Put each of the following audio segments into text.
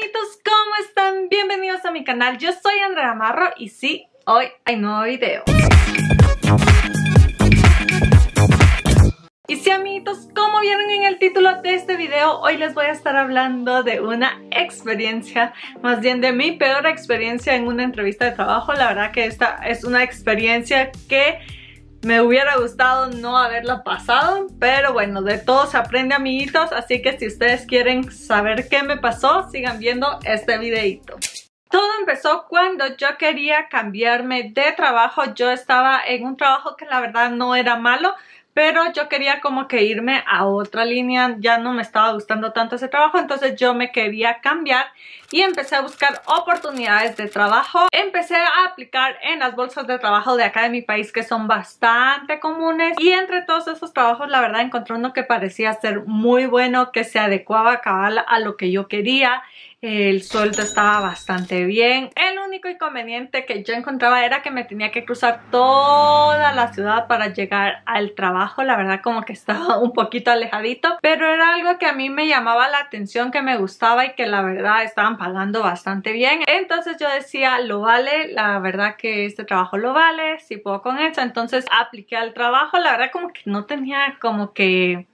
amiguitos, ¿cómo están? Bienvenidos a mi canal, yo soy Andrea Marro y sí, hoy hay nuevo video. Y sí, amiguitos, como vieron en el título de este video, hoy les voy a estar hablando de una experiencia, más bien de mi peor experiencia en una entrevista de trabajo. La verdad que esta es una experiencia que me hubiera gustado no haberla pasado, pero bueno, de todo se aprende, amiguitos, así que si ustedes quieren saber qué me pasó, sigan viendo este videito. Todo empezó cuando yo quería cambiarme de trabajo. Yo estaba en un trabajo que la verdad no era malo, pero yo quería como que irme a otra línea. Ya no me estaba gustando tanto ese trabajo, entonces yo me quería cambiar y empecé a buscar oportunidades de trabajo. Empecé a aplicar en las bolsas de trabajo de acá de mi país, que son bastante comunes, y entre todos esos trabajos la verdad encontré uno que parecía ser muy bueno, que se adecuaba cabal a lo que yo quería. El sueldo estaba bastante bien. El único inconveniente que yo encontraba era que me tenía que cruzar toda la ciudad para llegar al trabajo. La verdad como que estaba un poquito alejadito, pero era algo que a mí me llamaba la atención, que me gustaba y que la verdad estaban pagando bastante bien. Entonces yo decía, lo vale, la verdad que este trabajo lo vale, si puedo con eso. Entonces apliqué al trabajo. La verdad como que no tenía como que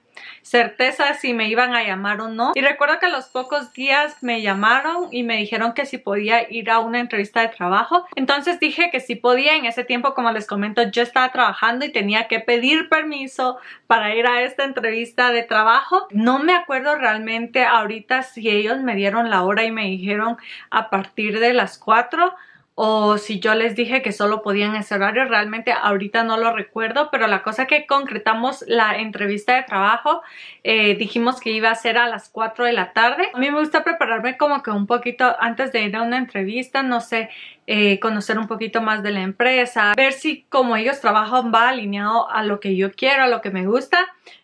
certeza si me iban a llamar o no, y recuerdo que a los pocos días me llamaron y me dijeron que si podía ir a una entrevista de trabajo. Entonces dije que sí podía. En ese tiempo, como les comento, yo estaba trabajando y tenía que pedir permiso para ir a esta entrevista de trabajo. No me acuerdo realmente ahorita si ellos me dieron la hora y me dijeron a partir de las 4 o si yo les dije que solo podían ese horario. Realmente ahorita no lo recuerdo, pero la cosa que concretamos la entrevista de trabajo, dijimos que iba a ser a las 4 de la tarde. A mí me gusta prepararme como que un poquito antes de ir a una entrevista, no sé, conocer un poquito más de la empresa, ver si como ellos trabajan va alineado a lo que yo quiero, a lo que me gusta.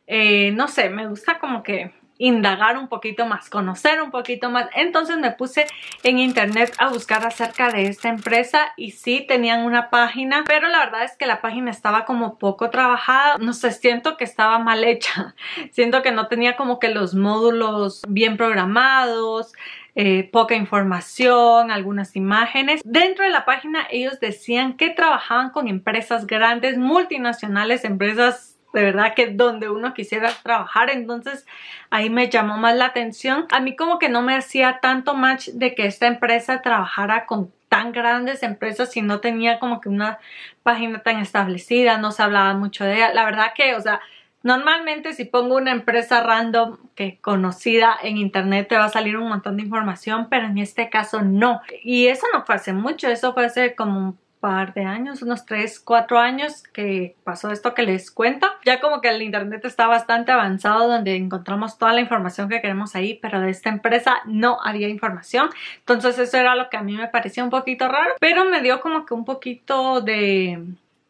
No sé, me gusta como que indagar un poquito más, conocer un poquito más. Entonces me puse en internet a buscar acerca de esta empresa y sí tenían una página, pero la verdad es que la página estaba como poco trabajada. No sé, siento que estaba mal hecha. Siento que no tenía como que los módulos bien programados, poca información, algunas imágenes. Dentro de la página ellos decían que trabajaban con empresas grandes, multinacionales, empresas de verdad que donde uno quisiera trabajar. Entonces ahí me llamó más la atención. A mí como que no me hacía tanto match de que esta empresa trabajara con tan grandes empresas y no tenía como que una página tan establecida, no se hablaba mucho de ella. La verdad que, o sea, normalmente si pongo una empresa random que conocida en internet te va a salir un montón de información, pero en este caso no. Y eso no fue hace mucho, eso fue hace como un par de años, unos 3, 4 años que pasó esto que les cuento. Ya como que el internet está bastante avanzado, donde encontramos toda la información que queremos ahí, pero de esta empresa no había información. Entonces eso era lo que a mí me parecía un poquito raro, pero me dio como que un poquito de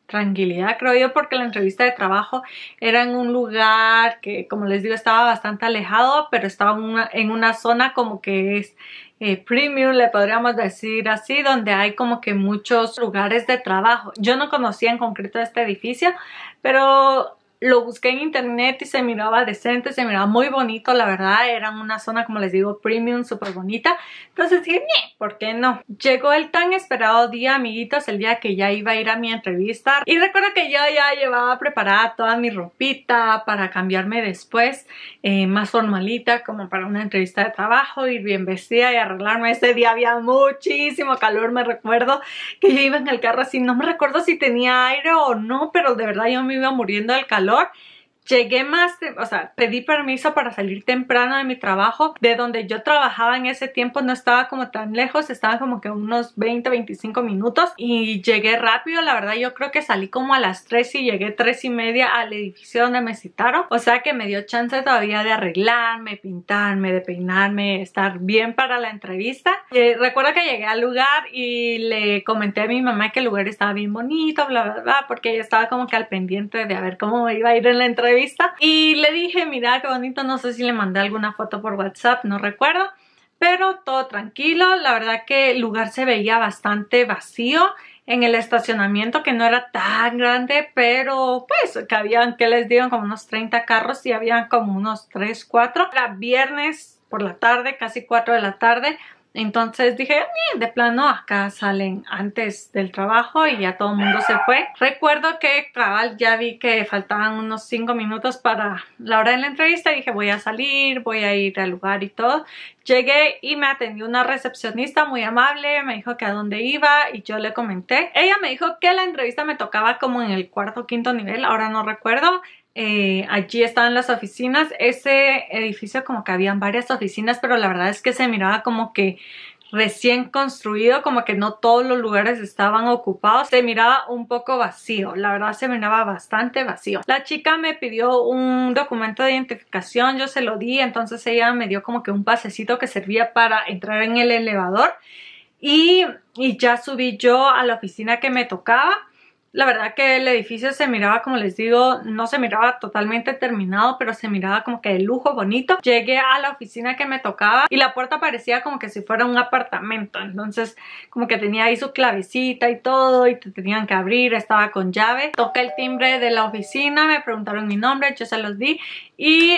tranquilidad, creo yo, porque la entrevista de trabajo era en un lugar que, como les digo, estaba bastante alejado, pero estaba en una zona como que es premium, le podríamos decir así, donde hay como que muchos lugares de trabajo. Yo no conocía en concreto este edificio, pero lo busqué en internet y se miraba decente, se miraba muy bonito, la verdad. Era una zona, como les digo, premium, súper bonita. Entonces dije, ¿por qué no? Llegó el tan esperado día, amiguitos, el día que ya iba a ir a mi entrevista. Y recuerdo que yo ya llevaba preparada toda mi ropita para cambiarme después, más formalita, como para una entrevista de trabajo, ir bien vestida y arreglarme. Ese día había muchísimo calor, me recuerdo que yo iba en el carro así, no me recuerdo si tenía aire o no, pero de verdad yo me iba muriendo del calor. Llegué o sea, pedí permiso para salir temprano de mi trabajo. De donde yo trabajaba en ese tiempo no estaba como tan lejos, estaba como que unos 20-25 minutos y llegué rápido. La verdad yo creo que salí como a las 3 y llegué 3:30 al edificio donde me citaron, o sea que me dio chance todavía de arreglarme, pintarme, de peinarme, estar bien para la entrevista. Recuerdo que llegué al lugar y le comenté a mi mamá que el lugar estaba bien bonito, bla bla bla, porque ella estaba como que al pendiente de a ver cómo me iba a ir en la entrevista. Y le dije, mira qué bonito, no sé si le mandé alguna foto por WhatsApp, no recuerdo, pero todo tranquilo. La verdad que el lugar se veía bastante vacío en el estacionamiento, que no era tan grande, pero pues que habían, que les digo, como unos 30 carros y habían como unos 3, 4. Era viernes por la tarde, casi 4 de la tarde. Entonces dije, de plano acá salen antes del trabajo y ya todo el mundo se fue. Recuerdo que cabal ya vi que faltaban unos 5 minutos para la hora de la entrevista y dije voy a salir, voy a ir al lugar y todo. Llegué y me atendió una recepcionista muy amable, me dijo que a dónde iba y yo le comenté. Ella me dijo que la entrevista me tocaba como en el cuarto o quinto nivel, ahora no recuerdo. Allí estaban las oficinas. Ese edificio como que habían varias oficinas, pero la verdad es que se miraba como que recién construido, como que no todos los lugares estaban ocupados, se miraba un poco vacío, la verdad se miraba bastante vacío. La chica me pidió un documento de identificación, yo se lo di, entonces ella me dio como que un pasecito que servía para entrar en el elevador y ya subí yo a la oficina que me tocaba. La verdad que el edificio se miraba, como les digo, no se miraba totalmente terminado, pero se miraba como que de lujo, bonito. Llegué a la oficina que me tocaba y la puerta parecía como que si fuera un apartamento. Entonces como que tenía ahí su clavecita y todo y te tenían que abrir, estaba con llave. Toqué el timbre de la oficina, me preguntaron mi nombre, yo se los di y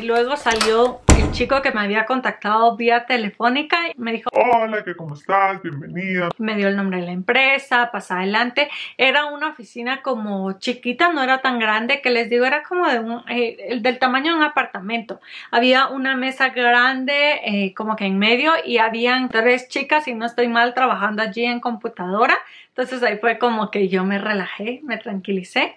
luego salió el chico que me había contactado vía telefónica y me dijo: hola, ¿cómo estás? Bienvenida. Me dio el nombre de la empresa, pasé adelante. Era una oficina como chiquita, no era tan grande, que les digo, era como de del tamaño de un apartamento. Había una mesa grande como que en medio y habían 3 chicas, si no estoy mal, trabajando allí en computadora. Entonces ahí fue como que yo me relajé, me tranquilicé.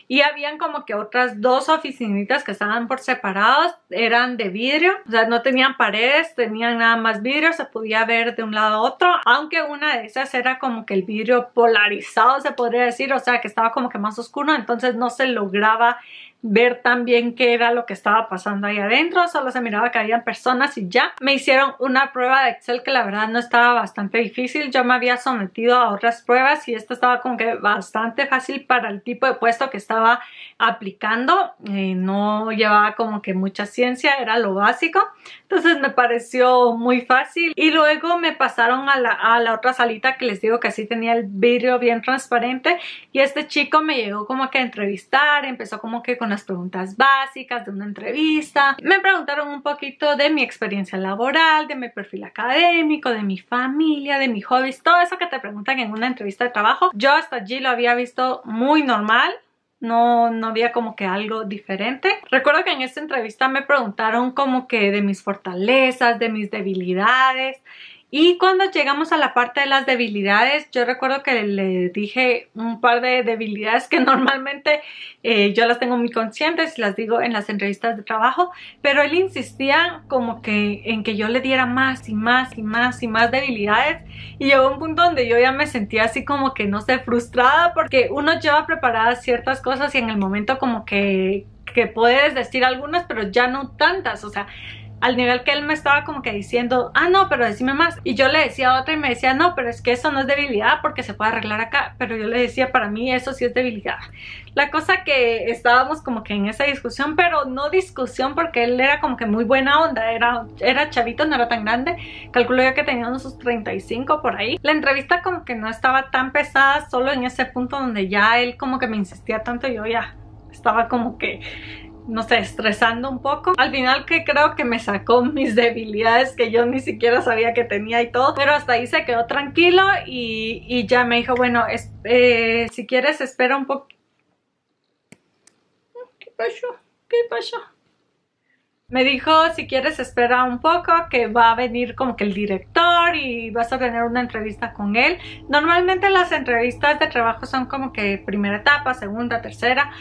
Y habían como que otras 2 oficinitas que estaban por separados, eran de vidrio, o sea, no tenían paredes, tenían nada más vidrio, se podía ver de un lado a otro, aunque una de esas era como que el vidrio polarizado, se podría decir, o sea, que estaba como que más oscuro, entonces no se lograba ver tan bien qué era lo que estaba pasando ahí adentro, solo se miraba que habían personas y ya. Me hicieron una prueba de Excel que la verdad no estaba bastante difícil, yo me había sometido a otras pruebas y esta estaba como que bastante fácil para el tipo de puesto que estaba aplicando, no llevaba como que mucha ciencia, era lo básico, entonces me pareció muy fácil. Y luego me pasaron a la otra salita que les digo que así tenía el vidrio bien transparente y este chico me llegó como que a entrevistar, empezó como que con las preguntas básicas de una entrevista. Me preguntaron un poquito de mi experiencia laboral, de mi perfil académico, de mi familia, de mis hobbies, todo eso que te preguntan en una entrevista de trabajo. Yo hasta allí lo había visto muy normal. No había como que algo diferente. Recuerdo que en esta entrevista me preguntaron como que de mis fortalezas, de mis debilidades. Y cuando llegamos a la parte de las debilidades, yo recuerdo que le dije un par de debilidades que normalmente yo las tengo muy conscientes y las digo en las entrevistas de trabajo, pero él insistía como que en que yo le diera más y más y más y más debilidades y llegó un punto donde yo ya me sentía así como que no sé, frustrada, porque uno lleva preparadas ciertas cosas y en el momento como que puedes decir algunas pero ya no tantas, o sea, al nivel que él me estaba como que diciendo, ah no, pero decime más, y yo le decía otra y me decía, no, pero es que eso no es debilidad porque se puede arreglar acá, pero yo le decía, para mí eso sí es debilidad. La cosa que estábamos como que en esa discusión, pero no discusión porque él era como que muy buena onda, era chavito, no era tan grande, calculo yo que tenía unos 35 por ahí. La entrevista como que no estaba tan pesada, solo en ese punto donde ya él como que me insistía tanto, yo ya estaba como que no sé, estresando un poco. Al final que creo que me sacó mis debilidades que yo ni siquiera sabía que tenía y todo, pero hasta ahí se quedó tranquilo y ya me dijo, bueno, si quieres espera un poco. ¿Qué pasó? ¿Qué pasó? Me dijo, si quieres espera un poco, que va a venir como que el director y vas a tener una entrevista con él. Normalmente las entrevistas de trabajo son como que primera etapa, segunda, tercera.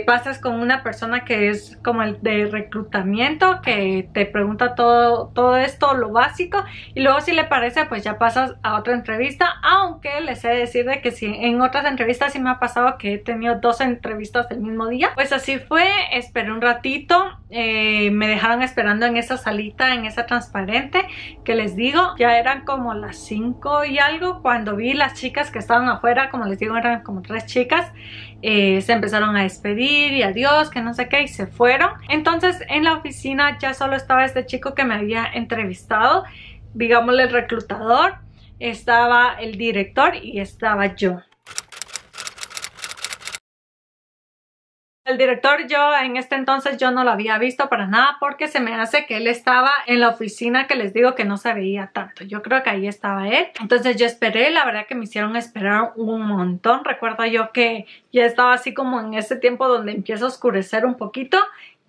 Pasas con una persona que es como el de reclutamiento, que te pregunta todo esto, lo básico, y luego si le parece pues ya pasas a otra entrevista, aunque les he de decir de que si en otras entrevistas sí me ha pasado que he tenido 2 entrevistas el mismo día. Pues así fue, esperé un ratito, me dejaron esperando en esa salita, en esa transparente que les digo, ya eran como las 5 y algo cuando vi las chicas que estaban afuera, como les digo eran como 3 chicas, se empezaron a despedir y adiós, que no sé qué, y se fueron. Entonces en la oficina ya solo estaba este chico que me había entrevistado, digámosle el reclutador, estaba el director y estaba yo. El director, yo en este entonces yo no lo había visto para nada porque se me hace que él estaba en la oficina que les digo que no se veía tanto. Yo creo que ahí estaba él. Entonces yo esperé, la verdad que me hicieron esperar un montón. Recuerdo yo que ya estaba así como en ese tiempo donde empieza a oscurecer un poquito.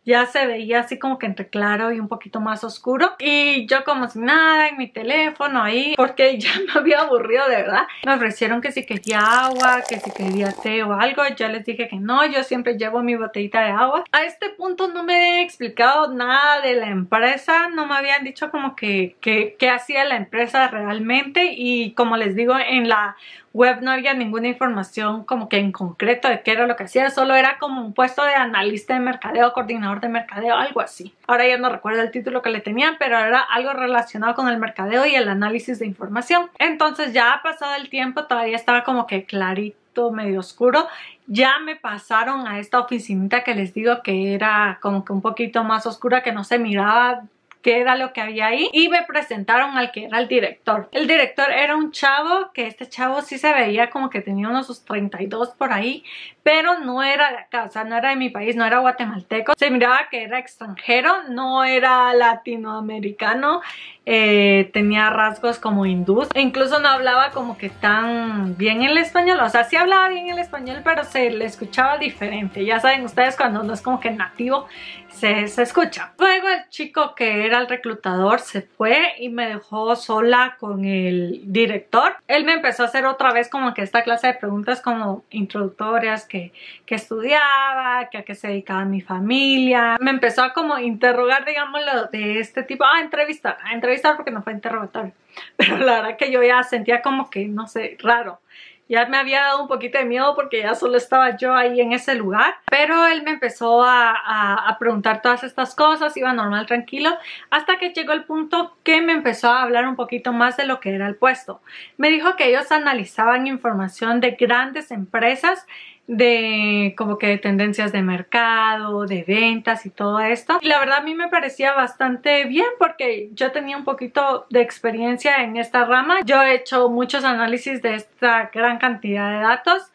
Ya se veía así como que entre claro y un poquito más oscuro. Y yo como si nada en mi teléfono ahí, porque ya me había aburrido de verdad. Me ofrecieron que si quería agua, que si quería té o algo. Yo les dije que no, yo siempre llevo mi botellita de agua. A este punto no me habían explicado nada de la empresa. No me habían dicho como que qué hacía la empresa realmente. Y como les digo, en la web no había ninguna información como que en concreto de qué era lo que hacía, solo era como un puesto de analista de mercadeo, coordinador de mercadeo, algo así. Ahora ya no recuerdo el título que le tenían, pero era algo relacionado con el mercadeo y el análisis de información. Entonces ya ha pasado el tiempo, todavía estaba como que clarito, medio oscuro. Ya me pasaron a esta oficinita que les digo que era como que un poquito más oscura, que no se miraba qué era lo que había ahí, y me presentaron al que era el director. El director era un chavo, que este chavo sí se veía como que tenía unos 32 por ahí, pero no era de acá, o sea, no era de mi país, no era guatemalteco. Se miraba que era extranjero, no era latinoamericano, tenía rasgos como hindús, e incluso no hablaba como que tan bien el español, o sea, sí hablaba bien el español, pero se le escuchaba diferente. Ya saben ustedes cuando no es como que nativo, se escucha. Luego el chico que era el reclutador se fue y me dejó sola con el director. Él me empezó a hacer otra vez como que esta clase de preguntas como introductorias, que estudiaba, que a qué se dedicaba mi familia. Me empezó a como interrogar, digámoslo, de este tipo. Entrevistar porque no fue interrogatorio. Pero la verdad que yo ya sentía como que, no sé, raro. Ya me había dado un poquito de miedo porque ya solo estaba yo ahí en ese lugar. Pero él me empezó a preguntar todas estas cosas, iba normal, tranquilo, hasta que llegó el punto que me empezó a hablar un poquito más de lo que era el puesto. Me dijo que ellos analizaban información de grandes empresas, de como que tendencias de mercado, de ventas y todo esto. Y la verdad a mí me parecía bastante bien porque yo tenía un poquito de experiencia en esta rama. Yo he hecho muchos análisis de esta gran cantidad de datos.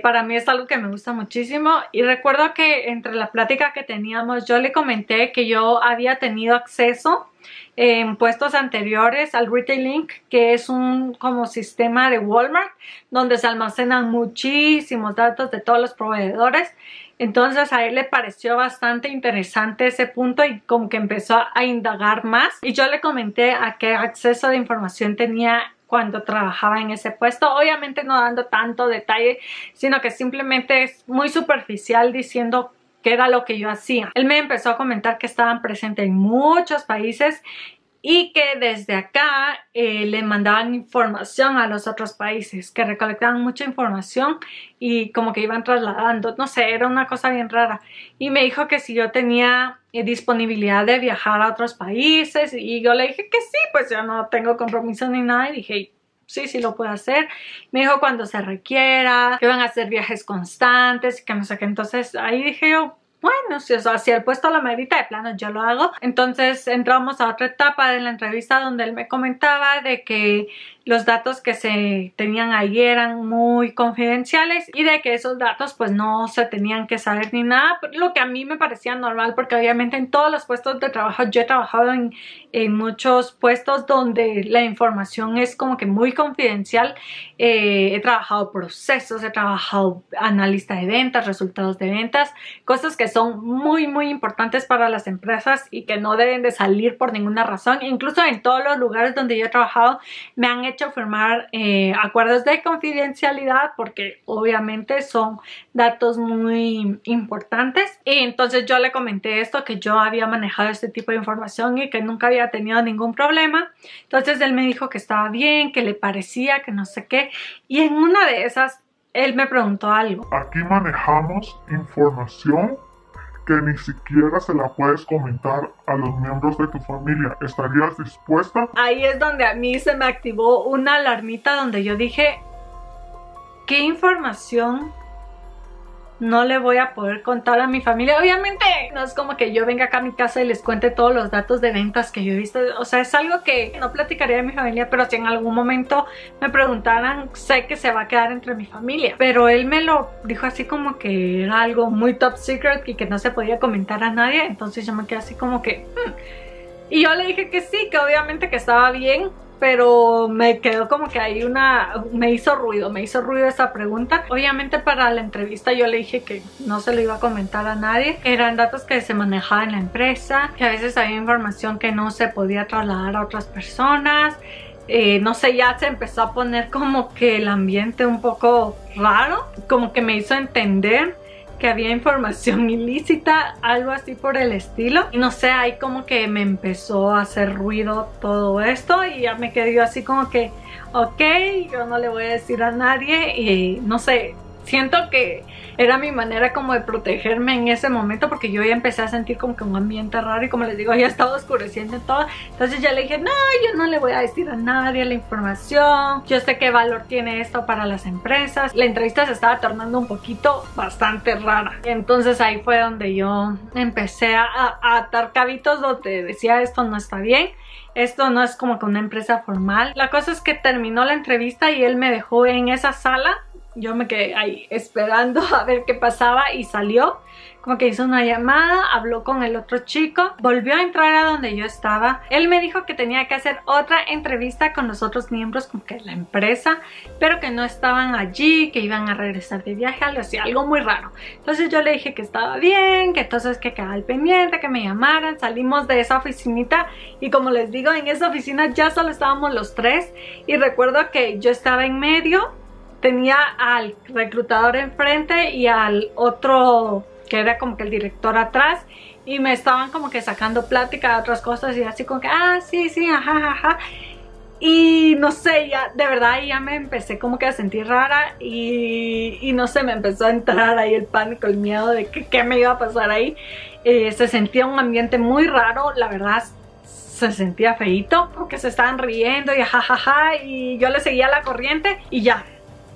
Para mí es algo que me gusta muchísimo, y recuerdo que entre la plática que teníamos yo le comenté que yo había tenido acceso en puestos anteriores al Retail Link, que es un como sistema de Walmart donde se almacenan muchísimos datos de todos los proveedores. Entonces a él le pareció bastante interesante ese punto y como que empezó a indagar más, y yo le comenté a qué acceso de información tenía cuando trabajaba en ese puesto, obviamente no dando tanto detalle, sino que simplemente es muy superficial diciendo qué era lo que yo hacía. Él me empezó a comentar que estaban presentes en muchos países y que desde acá le mandaban información a los otros países, que recolectaban mucha información y como que iban trasladando, no sé, era una cosa bien rara. Y me dijo que si yo tenía disponibilidad de viajar a otros países, y yo le dije que sí, pues yo no tengo compromiso ni nada, y dije sí lo puedo hacer. Me dijo cuando se requiera, que van a hacer viajes constantes y que no sé qué. Entonces ahí dije yo, bueno, si el puesto lo merita, de plano yo lo hago. Entonces entramos a otra etapa de la entrevista donde él me comentaba de que los datos que se tenían ahí eran muy confidenciales y de que esos datos pues no se tenían que saber ni nada, lo que a mí me parecía normal porque obviamente en todos los puestos de trabajo, yo he trabajado en muchos puestos donde la información es como que muy confidencial. He trabajado procesos, he trabajado analista de ventas, resultados de ventas, cosas que son muy importantes para las empresas y que no deben de salir por ninguna razón. Incluso en todos los lugares donde yo he trabajado me han hecho firmar acuerdos de confidencialidad porque obviamente son datos muy importantes. Y entonces yo le comenté esto, que yo había manejado este tipo de información y que nunca había tenido ningún problema. Entonces él me dijo que estaba bien, que le parecía, que no sé qué, y en una de esas él me preguntó algo. Aquí manejamos información que ni siquiera se la puedes comentar a los miembros de tu familia. ¿Estarías dispuesta? Ahí es donde a mí se me activó una alarmita donde yo dije, ¿qué información no le voy a poder contar a mi familia. Obviamente no es como que yo venga acá a mi casa y les cuente todos los datos de ventas que yo he visto. O sea, es algo que no platicaría de mi familia, pero si en algún momento me preguntaran, sé que se va a quedar entre mi familia. Pero él me lo dijo así como que era algo muy top secret y que no se podía comentar a nadie. Entonces yo me quedé así como que... Y yo le dije que sí, que obviamente que estaba bien, pero me quedó como que ahí me hizo ruido esa pregunta. Obviamente para la entrevista yo le dije que no se lo iba a comentar a nadie. Eran datos que se manejaban en la empresa, que a veces había información que no se podía trasladar a otras personas. No sé, ya se empezó a poner como que el ambiente un poco raro, como que me hizo entender que había información ilícita, algo así por el estilo. Y no sé, ahí como que me empezó a hacer ruido todo esto y ya me quedé yo así como que ok, yo no le voy a decir a nadie. Y no sé, siento que era mi manera como de protegerme en ese momento, porque yo ya empecé a sentir como que un ambiente raro y como les digo, ya estaba oscureciendo todo. Entonces ya le dije, no, yo no le voy a decir a nadie la información, yo sé qué valor tiene esto para las empresas. La entrevista se estaba tornando un poquito bastante rara, entonces ahí fue donde yo empecé a atar cabitos donde decía esto no está bien. Esto no es como que una empresa formal. La cosa es que terminó la entrevista y él me dejó en esa sala. Yo me quedé ahí esperando a ver qué pasaba y salió. Como que hizo una llamada, habló con el otro chico, volvió a entrar a donde yo estaba. Él me dijo que tenía que hacer otra entrevista con los otros miembros como que de la empresa, pero que no estaban allí, que iban a regresar de viaje, algo así, algo muy raro. Entonces yo le dije que estaba bien, que entonces que quedaba al pendiente, que me llamaran. Salimos de esa oficinita y como les digo, en esa oficina ya solo estábamos los tres y recuerdo que yo estaba en medio. Tenía al reclutador enfrente y al otro que era como que el director atrás, y me estaban como que sacando plática de otras cosas y así como que sí, ajá. Y no sé, ya de verdad ya me empecé como que a sentir rara y no sé, me empezó a entrar ahí el pánico, el miedo de que qué me iba a pasar ahí. Se sentía un ambiente muy raro, la verdad. Se sentía feíto porque se estaban riendo y jajaja, y yo le seguía la corriente y ya.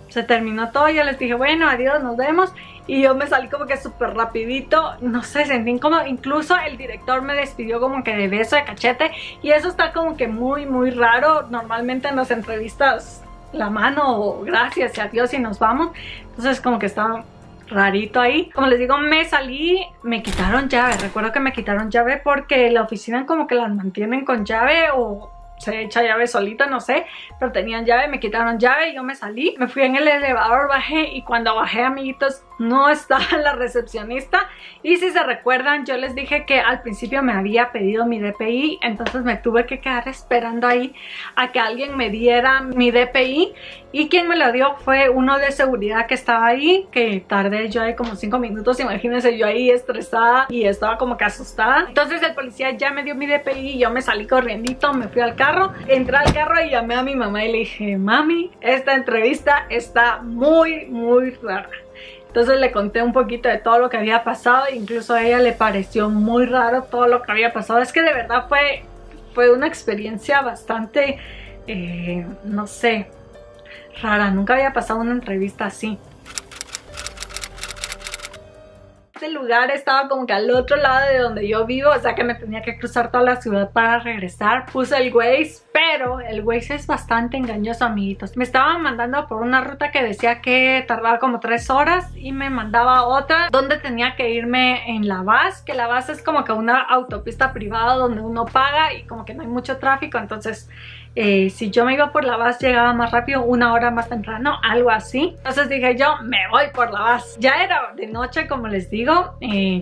Se terminó todo, yo les dije, bueno, adiós, nos vemos. Y yo me salí como que súper rapidito. No sé, sentí como, incluso el director me despidió como que de beso, de cachete. Y eso está como que muy, muy raro. Normalmente en las entrevistas, la mano, o gracias y adiós y nos vamos. Entonces como que estaba rarito ahí. Como les digo, me salí, me quitaron llave. Recuerdo que me quitaron llave porque la oficina como que las mantienen con llave o... se echa llave solita, no sé, pero tenían llave, me quitaron llave y yo me salí. Me fui en el elevador, bajé y cuando bajé, amiguitos, no estaba la recepcionista. Y si se recuerdan, yo les dije que al principio me había pedido mi DPI, entonces me tuve que quedar esperando ahí a que alguien me diera mi DPI. Y quien me lo dio fue uno de seguridad que estaba ahí, que tardé yo ahí como 5 minutos, imagínense, yo ahí estresada y estaba como que asustada. Entonces el policía ya me dio mi DPI y yo me salí corriendito, me fui al carro, entré al carro y llamé a mi mamá y le dije, mami, esta entrevista está muy, muy rara. Entonces le conté un poquito de todo lo que había pasado, incluso a ella le pareció muy raro todo lo que había pasado. Es que de verdad fue una experiencia bastante, no sé, rara. Nunca había pasado una entrevista así. Este lugar estaba como que al otro lado de donde yo vivo, o sea que me tenía que cruzar toda la ciudad para regresar. Puse el Waze, pero el Waze es bastante engañoso, amiguitos. Me estaban mandando por una ruta que decía que tardaba como 3 horas y me mandaba otra donde tenía que irme en La Vaz, que La Vaz es como que una autopista privada donde uno paga y como que no hay mucho tráfico. Entonces si yo me iba por La Vaz llegaba más rápido, 1 hora más temprano, algo así. Entonces dije yo, me voy por La Vaz. Ya era de noche, como les digo,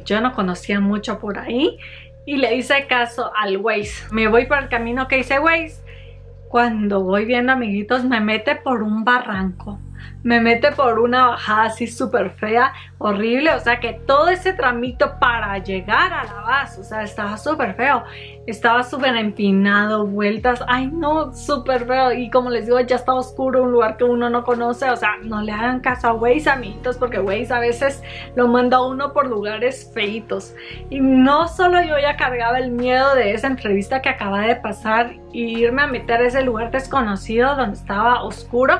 yo no conocía mucho por ahí y le hice caso al Waze. Me voy por el camino que hice Waze. Cuando voy viendo, amiguitos, me mete por un barranco, me mete por una bajada así súper fea, horrible. O sea que todo ese tramito para llegar a La Vaz, o sea, estaba súper feo, estaba súper empinado, vueltas, ay no, súper feo. Y como les digo, ya estaba oscuro, un lugar que uno no conoce. O sea, no le hagan caso a Waze, amiguitos, porque Waze a veces lo manda a uno por lugares feitos. Y no solo yo ya cargaba el miedo de esa entrevista que acaba de pasar y irme a meter a ese lugar desconocido donde estaba oscuro.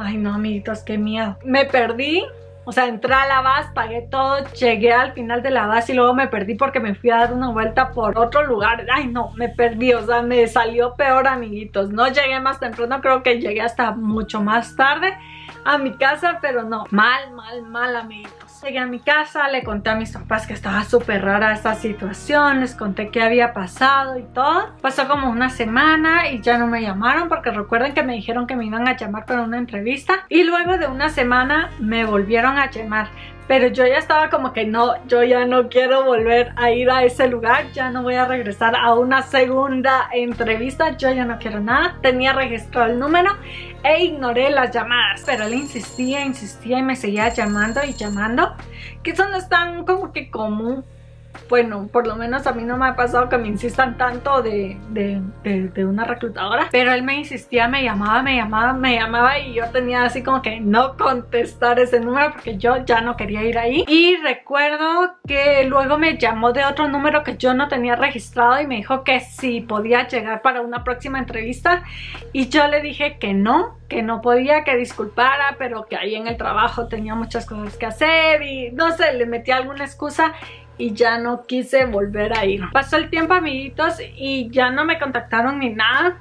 Ay no, amiguitos, qué miedo. Me perdí O sea, entré a la bus, pagué todo, llegué al final de la bus y luego me perdí porque me fui a dar una vuelta por otro lugar. Ay no, me perdí, o sea, me salió peor, amiguitos. No llegué más temprano, creo que llegué hasta mucho más tarde a mi casa, pero no, mal, amiguitos. Llegué a mi casa, le conté a mis papás que estaba súper rara esta situación, les conté qué había pasado y todo. Pasó como una semana y ya no me llamaron porque recuerden que me dijeron que me iban a llamar para una entrevista y luego de una semana me volvieron a llamar. Pero yo ya estaba como que no, yo ya no quiero volver a ir a ese lugar, ya no voy a regresar a una segunda entrevista, yo ya no quiero nada. Tenía registrado el número e ignoré las llamadas, pero él insistía y me seguía llamando y llamando, que eso no es tan como que común. Bueno, por lo menos a mí no me ha pasado que me insistan tanto de una reclutadora. Pero él me insistía, me llamaba y yo tenía así como que no contestar ese número porque yo ya no quería ir ahí. Y recuerdo que luego me llamó de otro número que yo no tenía registrado y me dijo que si podía llegar para una próxima entrevista. Y yo le dije que no podía, que disculpara, pero que ahí en el trabajo tenía muchas cosas que hacer y no sé, le metí alguna excusa. Y ya no quise volver a ir. Pasó el tiempo, amiguitos, y ya no me contactaron ni nada.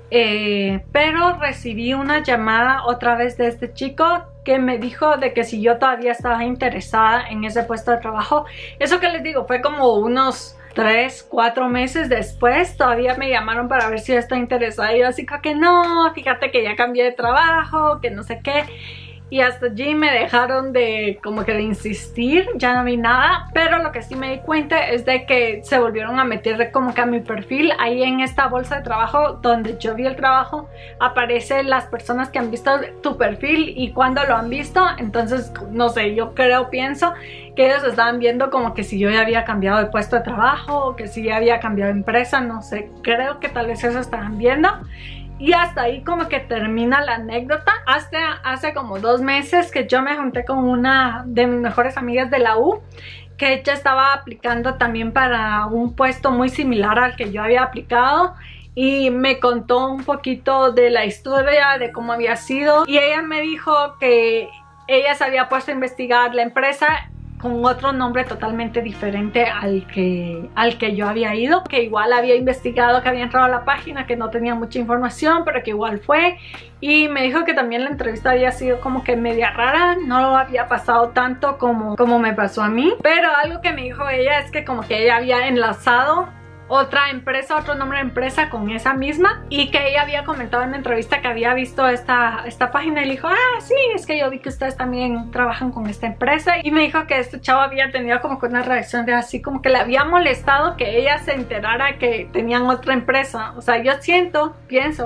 Pero recibí una llamada otra vez de este chico que me dijo de que si yo todavía estaba interesada en ese puesto de trabajo. Eso que les digo, fue como unos 3-4 meses después. Todavía me llamaron para ver si yo estaba interesada. Y yo así como que no, fíjate que ya cambié de trabajo, que no sé qué. Y hasta allí me dejaron de como que de insistir, ya no vi nada. Pero lo que sí me di cuenta es de que se volvieron a meter como que a mi perfil. Ahí en esta bolsa de trabajo donde yo vi el trabajo aparecen las personas que han visto tu perfil y cuando lo han visto. Entonces no sé, yo pienso que ellos estaban viendo como que si yo ya había cambiado de puesto de trabajo o que si ya había cambiado de empresa, no sé, creo que tal vez eso estaban viendo. Y hasta ahí como que termina la anécdota. Hasta hace como 2 meses que yo me junté con una de mis mejores amigas de la U, que ella estaba aplicando también para un puesto muy similar al que yo había aplicado. Y me contó un poquito de la historia, de cómo había sido. Y ella me dijo que ella se había puesto a investigar la empresa con otro nombre totalmente diferente al que yo había ido, que igual había investigado, que había entrado a la página, que no tenía mucha información, pero que igual fue. Y me dijo que también la entrevista había sido como que media rara, no había pasado tanto como me pasó a mí. Pero algo que me dijo ella es que como que ella había enlazado otra empresa, otro nombre de empresa con esa misma, y que ella había comentado en la entrevista que había visto esta página y le dijo, ah sí, es que yo vi que ustedes también trabajan con esta empresa. Y me dijo que este chavo había tenido como que una reacción de así como que le había molestado que ella se enterara que tenían otra empresa. O sea, yo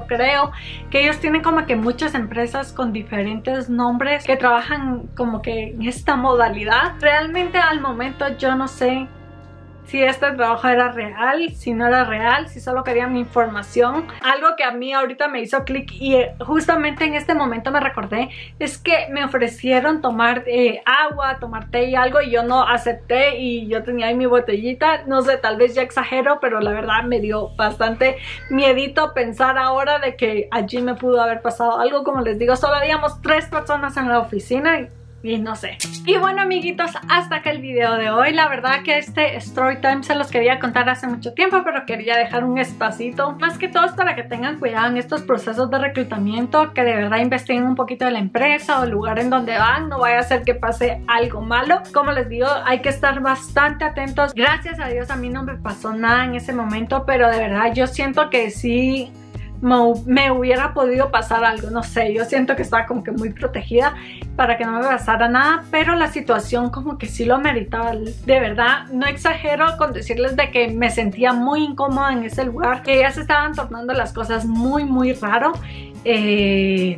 creo que ellos tienen como que muchas empresas con diferentes nombres que trabajan como que en esta modalidad. Realmente al momento yo no sé si este trabajo era real, si no era real, si solo querían mi información. Algo que a mí ahorita me hizo clic y justamente en este momento me recordé es que me ofrecieron tomar agua, tomar té y algo, y yo no acepté y yo tenía ahí mi botellita. No sé, tal vez ya exagero, pero la verdad me dio bastante miedito pensar ahora de que allí me pudo haber pasado algo. Como les digo, solo habíamos 3 personas en la oficina y no sé. Y bueno, amiguitos, hasta acá el video de hoy. La verdad que este story time se los quería contar hace mucho tiempo, pero quería dejar un espacito. Más que todo es para que tengan cuidado en estos procesos de reclutamiento, que de verdad investiguen un poquito de la empresa o el lugar en donde van. No vaya a ser que pase algo malo. Como les digo, hay que estar bastante atentos. Gracias a Dios a mí no me pasó nada en ese momento, pero de verdad yo siento que sí me hubiera podido pasar algo, no sé, yo siento que estaba como que muy protegida para que no me pasara nada, pero la situación como que sí lo meritaba. De verdad, no exagero con decirles de que me sentía muy incómoda en ese lugar, que ya se estaban tornando las cosas muy raro.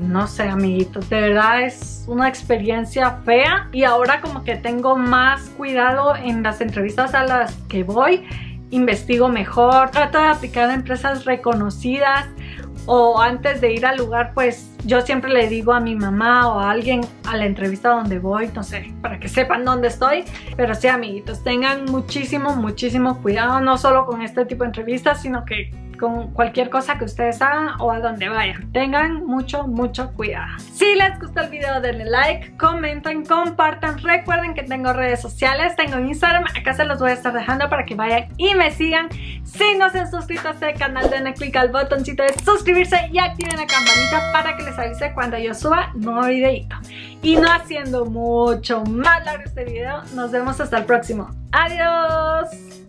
No sé, amiguitos, de verdad es una experiencia fea y ahora como que tengo más cuidado en las entrevistas a las que voy. Investigo mejor, trato de aplicar a empresas reconocidas, o antes de ir al lugar pues yo siempre le digo a mi mamá o a alguien a la entrevista donde voy, no sé, para que sepan dónde estoy. Pero sí, amiguitos, tengan muchísimo cuidado, no solo con este tipo de entrevistas, sino que con cualquier cosa que ustedes hagan o a donde vayan. Tengan mucho cuidado. Si les gustó el video, denle like, comenten, compartan. Recuerden que tengo redes sociales, tengo Instagram, acá se los voy a estar dejando para que vayan y me sigan. Si no se han suscrito a este canal, denle click al botoncito de suscribirse y activen la campanita para que les avise cuando yo suba nuevo videito. Y no haciendo mucho más largo este video, nos vemos hasta el próximo. ¡Adiós!